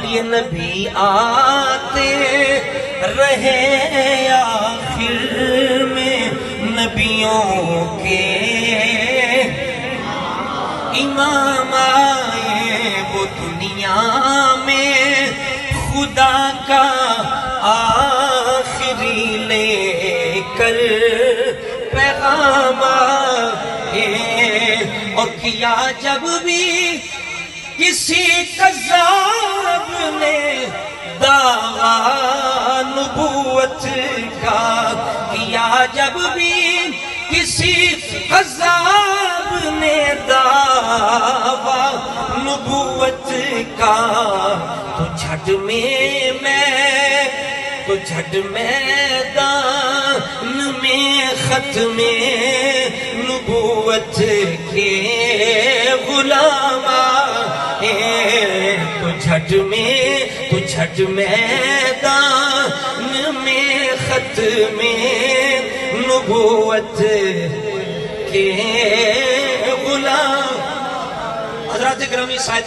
یہ نبی آتے رہے آخر میں نبیوں کے امام آئے وہ دنیا میں خدا کا آخری لے کر پیغام آئے اور کیا جب بھی کسی کذاب نے دعویٰ نبوت کا کیا جب بھی کسی کذاب نے دعویٰ نبوت کا تو جھٹ میدان میں ختم نبوت کے غلام تو جھٹ میدان میں ختم نبوت کے غلام. حضرات گرامی، شاید